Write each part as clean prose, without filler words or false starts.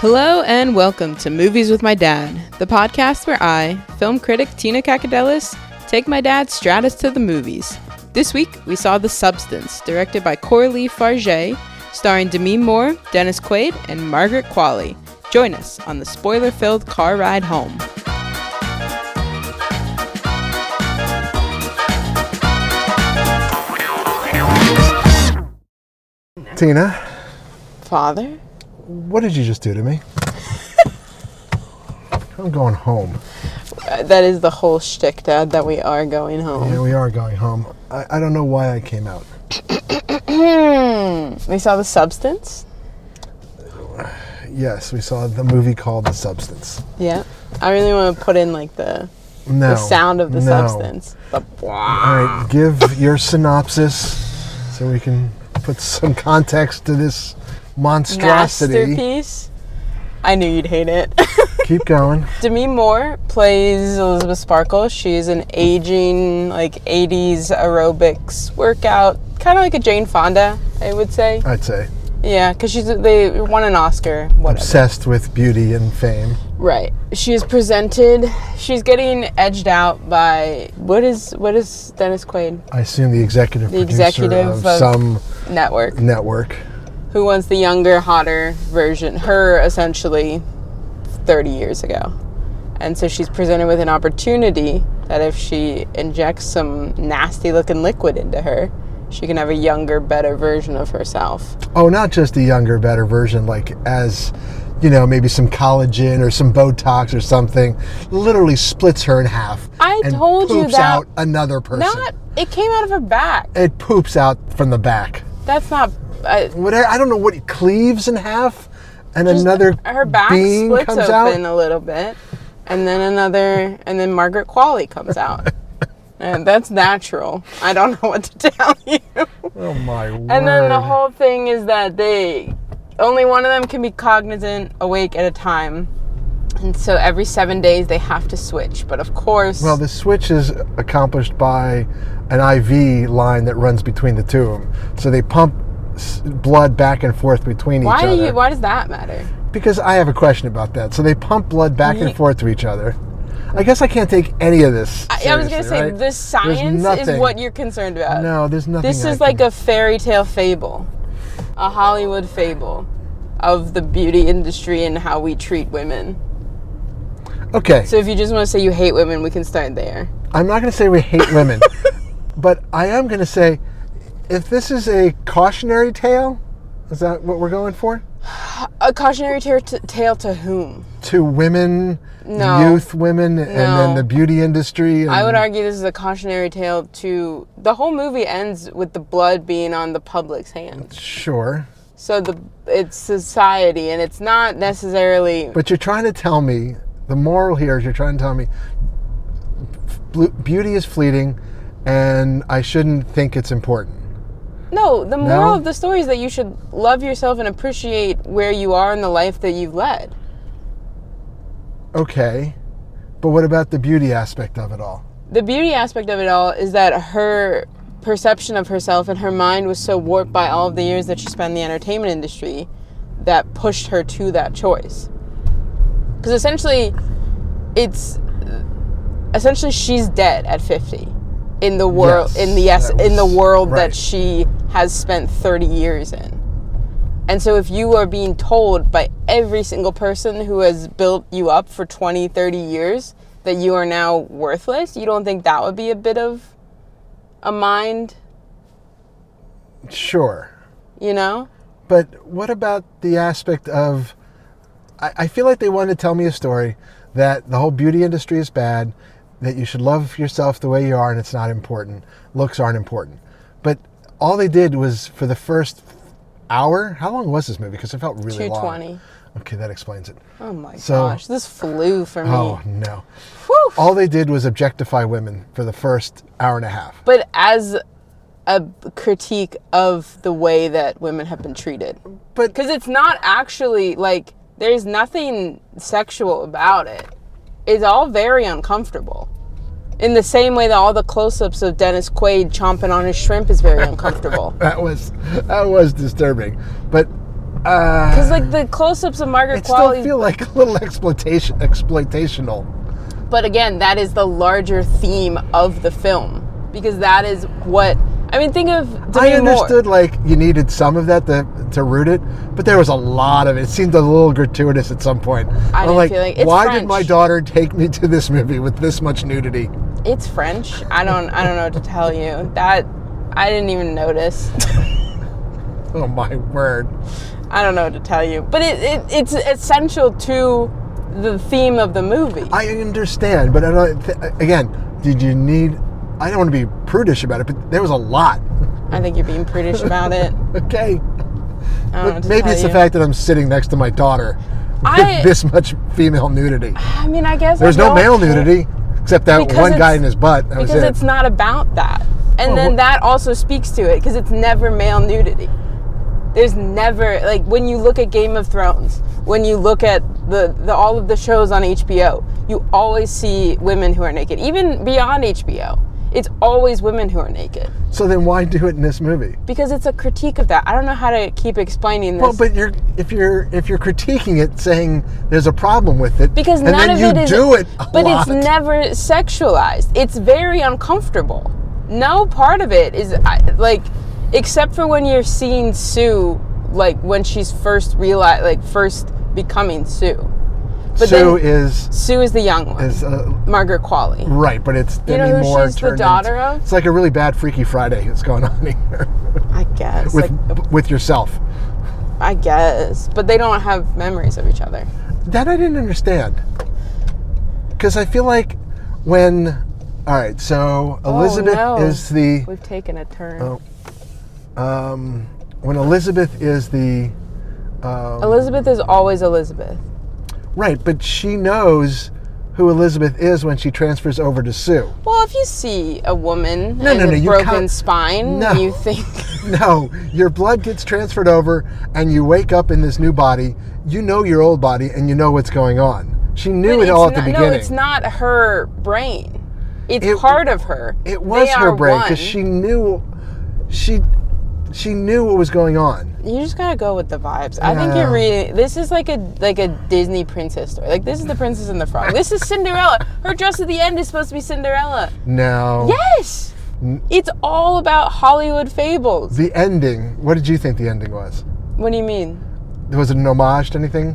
Hello and welcome to Movies with My Dad, the podcast where I, film critic Tina Kakadelis, take my dad Stratis to the movies. This week, we saw The Substance, directed by Coralie Farge, starring Demi Moore, Dennis Quaid, and Margaret Qualley. Join us on the spoiler-filled car ride home. Tina. Father? What did you just do to me? I'm going home. That is the whole shtick, Dad, that we are going home. Yeah, we are going home. I don't know why I came out. We saw The Substance? Yes, we saw the movie called The Substance. Yeah. I really want to put in like the sound of the substance. All right, give your synopsis so we can put some context to this monstrosity. Masterpiece. I knew you'd hate it. Keep going. Demi Moore plays Elizabeth Sparkle. She's an aging, 80s aerobics workout, kind of like a Jane Fonda, I would say. I'd say. Yeah, because they won an Oscar. Whatever. Obsessed with beauty and fame. Right. She's getting edged out by, what is Dennis Quaid? I assume the executive producer of some network. Who wants the younger, hotter version, her essentially 30 years ago. And so she's presented with an opportunity that if she injects some nasty looking liquid into her, she can have a younger, better version of herself. Oh, not just a younger, better version, maybe some collagen or some Botox or something. Literally splits her in half. I told you that. Poops out another person. It came out of her back. It poops out from the back. That's not... I don't know what it cleaves in half, and another her back being splits comes open out. A little bit, and then Margaret Qualley comes out. And that's natural. I don't know what to tell you. Oh my word. And then the whole thing is that only one of them can be cognizant, awake at a time. And so every 7 days they have to switch. But of course... Well, the switch is accomplished by an IV line that runs between the two of them. So they pump blood back and forth between each other. Why does that matter? Because I have a question about that. So they pump blood back and forth to each other. I guess I can't take any of this seriously, I was going to say, right? this science is what you're concerned about. No, there's nothing. This is like a fairy tale fable. A Hollywood fable of the beauty industry and how we treat women. Okay. So if you just want to say you hate women, we can start there. I'm not going to say we hate women. But I am going to say, if this is a cautionary tale, is that what we're going for? A cautionary tale to whom? To women, youth women, and then the beauty industry. I would argue this is a cautionary tale to... The whole movie ends with the blood being on the public's hands. Sure. So it's society, and it's not necessarily... But you're trying to tell me, the moral here is you're trying to tell me beauty is fleeting, and I shouldn't think it's important. No, the moral of the story is that you should love yourself and appreciate where you are in the life that you've led. Okay, but what about the beauty aspect of it all? The beauty aspect of it all is that her perception of herself and her mind was so warped by all of the years that she spent in the entertainment industry that pushed her to that choice. Because essentially she's dead at 50. In the world, that she has spent 30 years in. And so if you are being told by every single person who has built you up for 20, 30 years that you are now worthless, you don't think that would be a bit of a mind? Sure. You know? But what about the aspect of, I feel like they wanted to tell me a story that the whole beauty industry is bad, that you should love yourself the way you are and it's not important. Looks aren't important. But all they did was, for the first hour, how long was this movie? Because it felt really long. 220. Okay, that explains it. Oh my gosh, this flew for me. Oh no. Whew. All they did was objectify women for the first hour and a half. But as a critique of the way that women have been treated. Because it's not actually, there's nothing sexual about it. It's all very uncomfortable. In the same way that all the close-ups of Dennis Quaid chomping on his shrimp is very uncomfortable. That was disturbing, but because like the close-ups of Margaret Qualley still feel like a little exploitational. But again, that is the larger theme of the film, because that is what I mean. Think of Demi I understood Moore. like you needed some of that to root it, but there was a lot of it. It seemed a little gratuitous at some point. I didn't feel like it's why French. did my daughter take me to this movie with this much nudity? It's French. I don't know what to tell you. That I didn't even notice. Oh my word! I don't know what to tell you, but it's essential to the theme of the movie. I understand, but again, did you need? I don't want to be prudish about it, but there was a lot. I think you're being prudish about it. Okay. I don't know what to Maybe tell it's you. the fact that I'm sitting next to my daughter with this much female nudity. I mean, I guess there's no male nudity except that because one guy in his butt. That because was it. it's not about that, and then that also speaks to it because it's never male nudity. There's never, like, when you look at Game of Thrones, when you look at the all of the shows on HBO, you always see women who are naked. Even beyond HBO, it's always women who are naked. So then why do it in this movie? Because it's a critique of that. I don't know how to keep explaining this. Well, but if you're critiquing it, saying there's a problem with it, because and none then of you it is, do it but lot. It's never sexualized. It's very uncomfortable. No part of it is like, except for when you're seeing Sue, like when she's first becoming Sue. But Sue is the young one. Is Margaret Qualley. Right, but it's Demi you know who Moore she's the daughter of? It's like a really bad Freaky Friday that's going on here. I guess. with yourself. I guess, but they don't have memories of each other. That I didn't understand. Because I feel like when, all right, so Elizabeth is the. We've taken a turn. When Elizabeth is the. Elizabeth is always Elizabeth. Right, but she knows who Elizabeth is when she transfers over to Sue. Well, if you see a woman with a broken spine, you think... No, your blood gets transferred over and you wake up in this new body. You know your old body and you know what's going on. She knew it all at the beginning. No, it's not her brain. It's part of her. It was her brain because she knew... She knew what was going on. You just gotta go with the vibes. I think you're reading. This is like a Disney princess story. Like, this is the Princess and the Frog. This is Cinderella. Her dress at the end is supposed to be Cinderella. No. Yes. It's all about Hollywood fables. The ending. What did you think the ending was? What do you mean? Was it an homage to anything?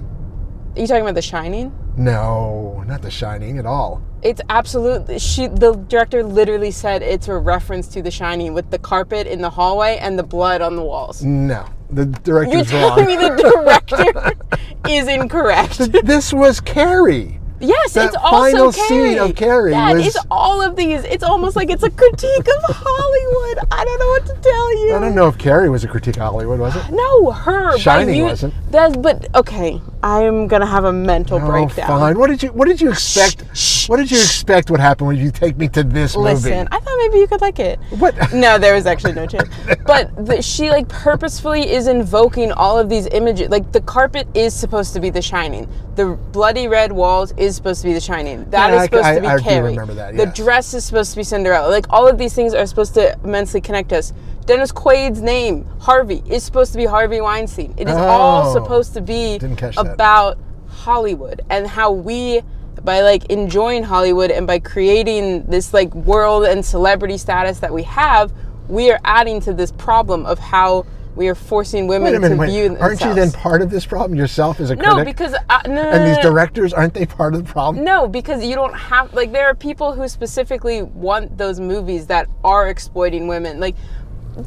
Are you talking about The Shining? No, not The Shining at all. It's absolutely... The director literally said it's a reference to The Shining with the carpet in the hallway and the blood on the walls. No, the director's wrong. You're telling me the director is incorrect. This was Carrie. Yes, it's also final Carrie. scene of Carrie It's all of these. It's almost like it's a critique of Hollywood. I don't know what to tell you. I don't know if Carrie was a critique of Hollywood, was it? No, her. Shining wasn't. But okay, I'm gonna have a mental breakdown. Fine. What did you expect? What did you expect would happen when you take me to this movie? Listen, I thought maybe you could like it. What? No, there was actually no chance. But she like purposefully is invoking all of these images. Like, the carpet is supposed to be The Shining. The bloody red walls is supposed to be The Shining. That is supposed to be Carrie. I remember that, yes. The dress is supposed to be Cinderella. Like, all of these things are supposed to immensely connect us. Dennis Quaid's name, Harvey, is supposed to be Harvey Weinstein. It is all supposed to be about Hollywood and how we, by like enjoying Hollywood and by creating this like world and celebrity status that we have, we are adding to this problem of how we are forcing women to view themselves. Aren't you then part of this problem yourself as a critic? No, because... And these directors, aren't they part of the problem? No, because you don't have... Like, there are people who specifically want those movies that are exploiting women. Like,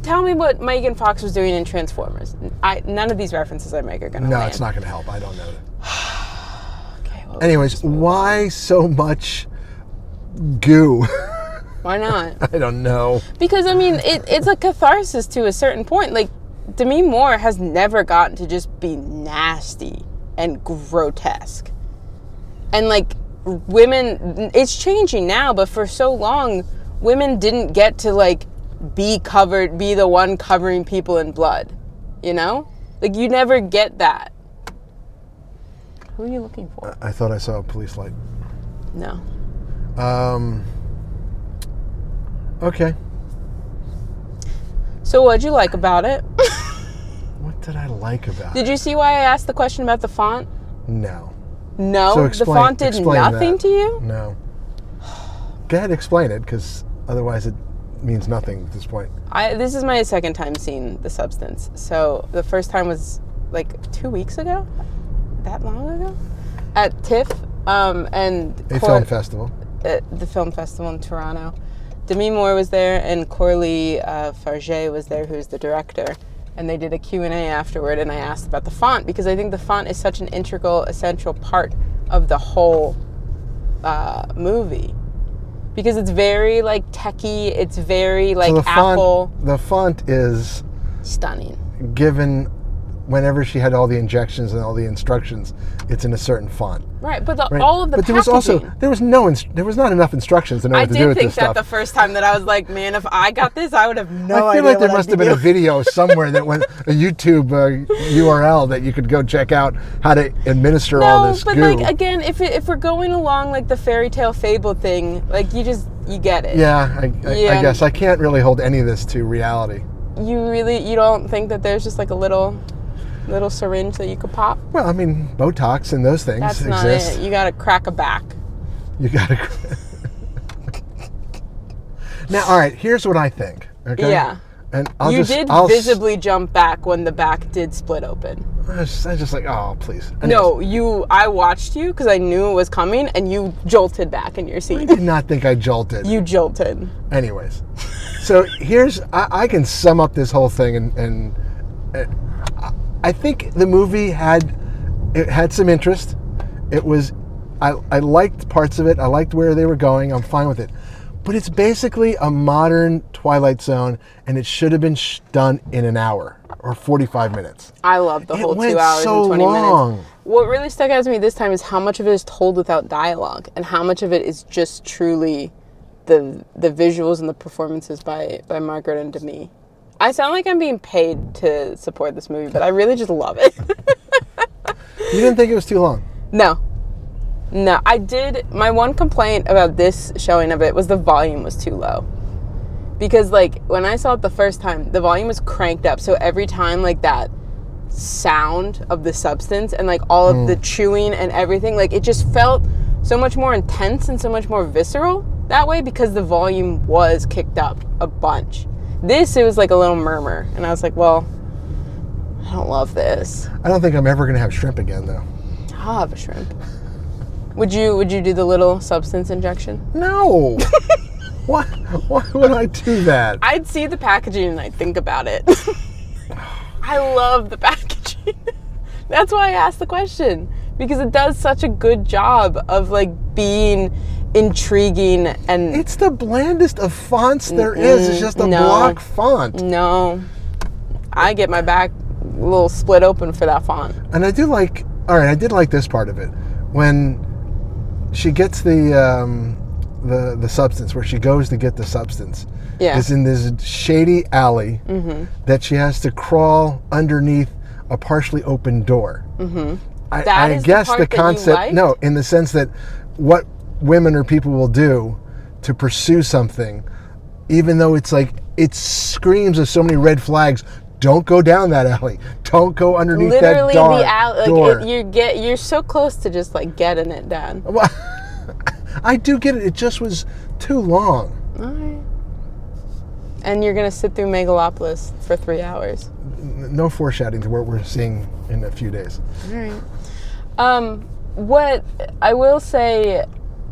tell me what Megan Fox was doing in Transformers. None of these references I make are going to land. No, it's not going to help. I don't know that. Okay, well... Anyways, why so much goo? Why not? I don't know. Because, I mean, it's a catharsis to a certain point. Like, Demi Moore has never gotten to just be nasty and grotesque. And, like, women, it's changing now, but for so long, women didn't get to, like, be the one covering people in blood. You know? Like, you never get that. Who are you looking for? I thought I saw a police light. No. Okay. So what'd you like about it? What did I like about it? Did you see why I asked the question about the font? No. No? So the font did nothing to you? No. Go ahead, explain it, because otherwise it means nothing at this point. This is my second time seeing The Substance. So the first time was like 2 weeks ago? That long ago? At TIFF. Film festival. The film festival in Toronto. Demi Moore was there, and Coralie Farge was there, who's the director. And they did a Q&A afterward, and I asked about the font, because I think the font is such an integral, essential part of the whole movie. Because it's very, like, techie, it's very, like, so Apple. The font is... stunning. Given whenever she had all the injections and all the instructions, it's in a certain font. Right, but all of the packaging. But there was not enough instructions to know what to do with this stuff. I did think that the first time that I was like, man, if I got this, I would have no idea. I feel like there must have been a video somewhere that went a YouTube URL that you could go check out how to administer all this goo. No, but like again, if we're going along like the fairy tale fable thing, like you get it. Yeah, I guess I can't really hold any of this to reality. You don't think that there's just like a little syringe that you could pop? Well, I mean, Botox and those things exist. That's not it. You got to crack a back. Now, all right, here's what I think. Okay? Yeah. And you did visibly jump back when the back did split open. I was just like, oh, please. No, I watched you because I knew it was coming, and you jolted back in your seat. I did not think I jolted. You jolted. Anyways, so I can sum up this whole thing, and I think the movie had some interest. I liked parts of it. I liked where they were going. I'm fine with it. But it's basically a modern Twilight Zone, and it should have been done in an hour or 45 minutes. I loved the whole 2 hours so and 20 long. minutes. What really stuck out to me this time is how much of it is told without dialogue, and how much of it is just truly the visuals and the performances by Margaret and Demi. I sound like I'm being paid to support this movie, but I really just love it. You didn't think it was too long? No, I did. My one complaint about this showing of it was the volume was too low. Because, like, when I saw it the first time, the volume was cranked up. So every time, like, that sound of the substance and, like, all of the chewing and everything, like, it just felt so much more intense and so much more visceral that way because the volume was kicked up a bunch. This, it was like a little murmur. And I was like, well, I don't love this. I don't think I'm ever going to have shrimp again, though. I'll have a shrimp. Would you do the little substance injection? No. Why would I do that? I'd see the packaging and I'd think about it. I love the packaging. That's why I asked the question. Because it does such a good job of like being intriguing and... It's the blandest of fonts there is. It's just a block font. No. I get my back a little split open for that font. And I did like this part of it. When she gets the substance, where she goes to get the substance, is in this shady alley that she has to crawl underneath a partially open door. Mm-hmm. I guess the concept, no, in the sense that what women or people will do to pursue something, even though it's like, it screams of so many red flags. Don't go down that alley. Don't go underneath literally that the alley, door. You're so close to just like getting it done. Well, I do get it. It just was too long. All right. And you're gonna sit through Megalopolis for 3 hours. No foreshadowing to what we're seeing in a few days. All right. What I will say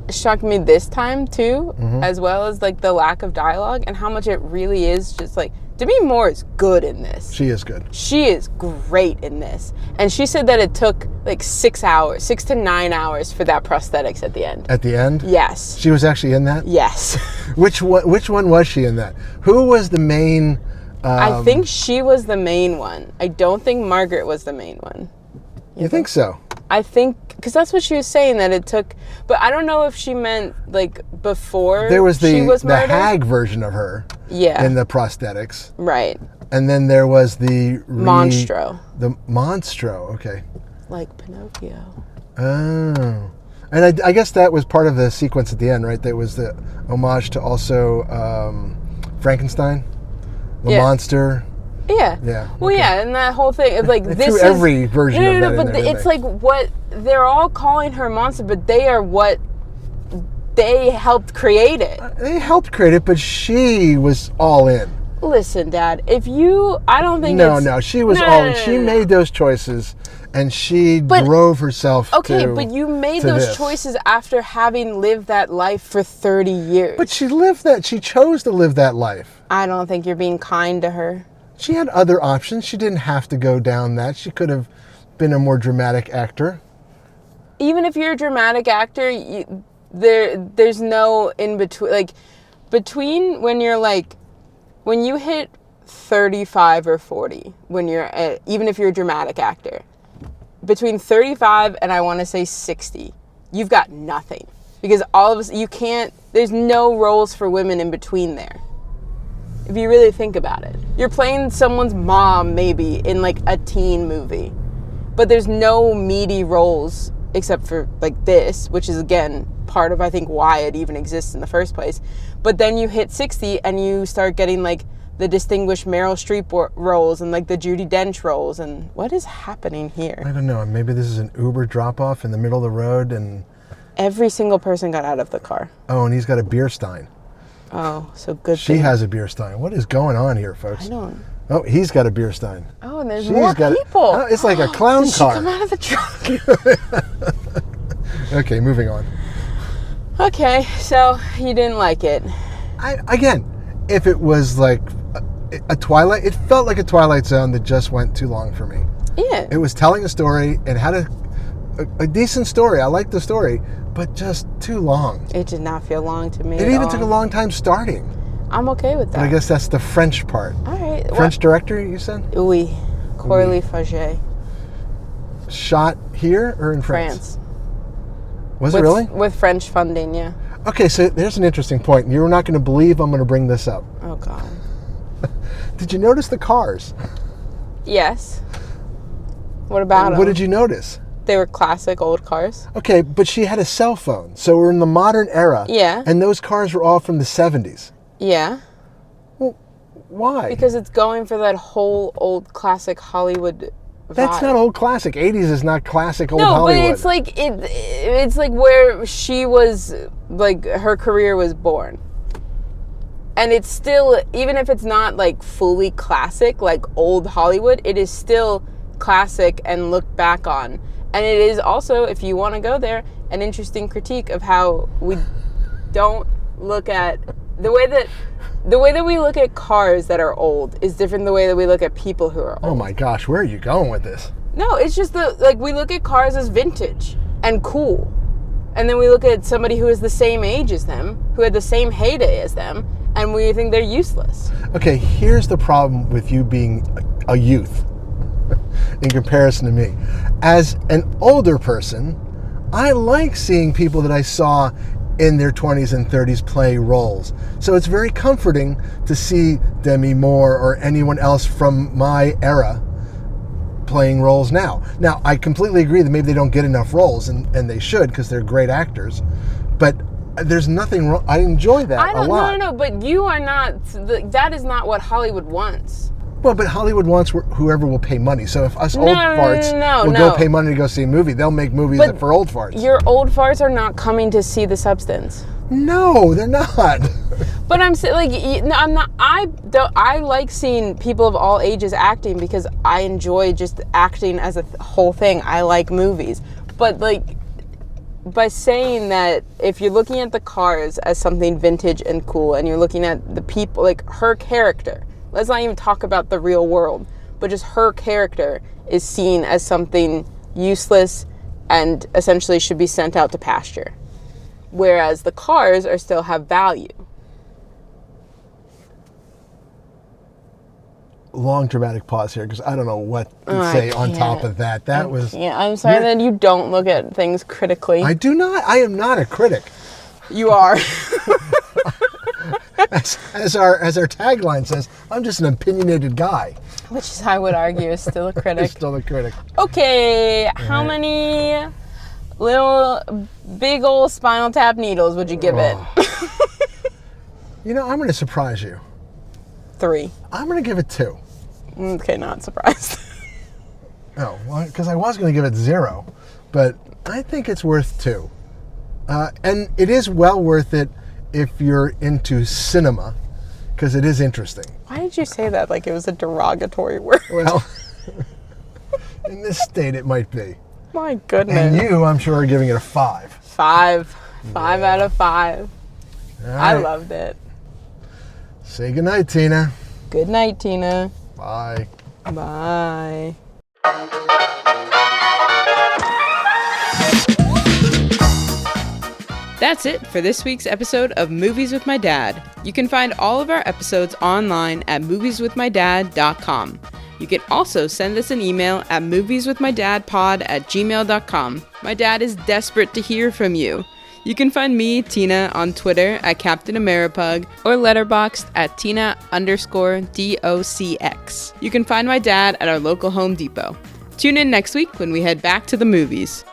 shocked me this time too, as well as like the lack of dialogue and how much it really is just like. Demi Moore is good in this. She is good. She is great in this. And she said that it took like 6 to 9 hours for that prosthetics at the end. At the end? Yes. She was actually in that? Yes. Which one was she in that? Who was the main... I think she was the main one. I don't think Margaret was the main one. You think so? I think, because that's what she was saying, that it took, but I don't know if she meant like before there was she was murdered. The hag version of her in the prosthetics. Right. And then there was the... Monstro. The Monstro, okay. Like Pinocchio. Oh. And I guess that was part of the sequence at the end, right? That was the homage to also Frankenstein, the monster. Yeah. Yeah. Well, okay. yeah, and that whole thing, it's like this is every version of that. But it's like what they're all calling her monster, but they are what they helped create it. They helped create it, but she was all in. Listen, Dad, I don't think No, she was all in. She made those choices, and she drove herself but you made those choices after having lived that life for 30 years. But she chose to live that life. I don't think you're being kind to her. She had other options. She didn't have to go down that. She could have been a more dramatic actor. Even if you're a dramatic actor, there's no in between. Like, between when you hit 35 or 40, even if you're a dramatic actor, between 35 and I want to say 60, you've got nothing. Because all of us, there's no roles for women in between there. If you really think about it. You're playing someone's mom, maybe, in like a teen movie. But there's no meaty roles except for like this, which is again part of I think why it even exists in the first place. But then you hit 60 and you start getting like the distinguished Meryl Streep roles and like the Judi Dench roles. And what is happening here? I don't know. Maybe this is an Uber drop-off in the middle of the road and... Every single person got out of the car. Oh, and he's got a beer stein. Oh, so good. She has a beer stein. What is going on here, folks? I don't. Oh, he's got a beer stein. Oh, and there's more people. It's like a clown Did car. She come out of the trunk. Okay, moving on. Okay, so you didn't like it. Again, if it was like a Twilight, it felt like a Twilight Zone that just went too long for me. Yeah. It was telling a story and had a decent story. I liked the story, but just too long. It did not feel long to me. It even took a long time starting. I'm okay with that. But I guess that's the French part. All right. French director, you said? Oui. Coralie Faget. Shot here or in France? Was it really? With French funding, yeah. Okay, so there's an interesting point. You're not going to believe I'm going to bring this up. Oh, God. Did you notice the cars? Yes. What about them? What did you notice? They were classic old cars. Okay, but she had a cell phone, so we're in the modern era. Yeah. And those cars were all from the 70s. Yeah. Well, why? Because it's going for that whole old classic Hollywood vibe. That's not old classic. 80s is not classic old Hollywood. No, but it's like where she was, like her career was born. And it's still, even if it's not like fully classic, like old Hollywood, it is still classic and looked back on. And it is also, if you want to go there, an interesting critique of how we don't look at the way that we look at cars that are old is different than the way that we look at people who are old. Oh my gosh, where are you going with this? No, it's just we look at cars as vintage and cool. And then we look at somebody who is the same age as them, who had the same heyday as them, and we think they're useless. Okay, here's the problem with you being a youth in comparison to me. As an older person, I like seeing people that I saw in their 20s and 30s play roles. So it's very comforting to see Demi Moore or anyone else from my era playing roles now. Now, I completely agree that maybe they don't get enough roles, and they should because they're great actors. But there's nothing wrong. I enjoy that a lot. No, but you are not, that is not what Hollywood wants. Well, but Hollywood wants whoever will pay money. So if us old farts will go pay money to go see a movie, they'll make movies for old farts. Your old farts are not coming to see the substance. No, they're not. But I'm saying, I'm not. I like seeing people of all ages acting because I enjoy just acting as a whole thing. I like movies, but by saying that, if you're looking at the cars as something vintage and cool, and you're looking at the people, like her character. Let's not even talk about the real world, but just her character is seen as something useless and essentially should be sent out to pasture. Whereas the cars still have value. Long dramatic pause here because I don't know what to say on top of that. That was... Yeah, I'm sorry that you don't look at things critically. I do not. I am not a critic. You are. As our tagline says, I'm just an opinionated guy. Which is, I would argue, is still a critic. Still a critic. Okay, how many little big old Spinal Tap needles would you give it? You know, I'm going to surprise you. 3. I'm going to give it 2. Okay, not surprised. Oh, well, because I was going to give it 0, but I think it's worth 2. And it is well worth it if you're into cinema, because it is interesting. Why did you say that like it was a derogatory word? Well, in this state it might be. My goodness. And you, I'm sure, are giving it a 5. 5. 5 out of 5. All right. I loved it. Say goodnight, Tina. Good night, Tina. Bye. Bye. That's it for this week's episode of Movies with My Dad. You can find all of our episodes online at movieswithmydad.com. You can also send us an email at movieswithmydadpod@gmail.com. My dad is desperate to hear from you. You can find me, Tina, on Twitter at Captain Ameripug or letterboxed at Tina_DOCX. You can find my dad at our local Home Depot. Tune in next week when we head back to the movies.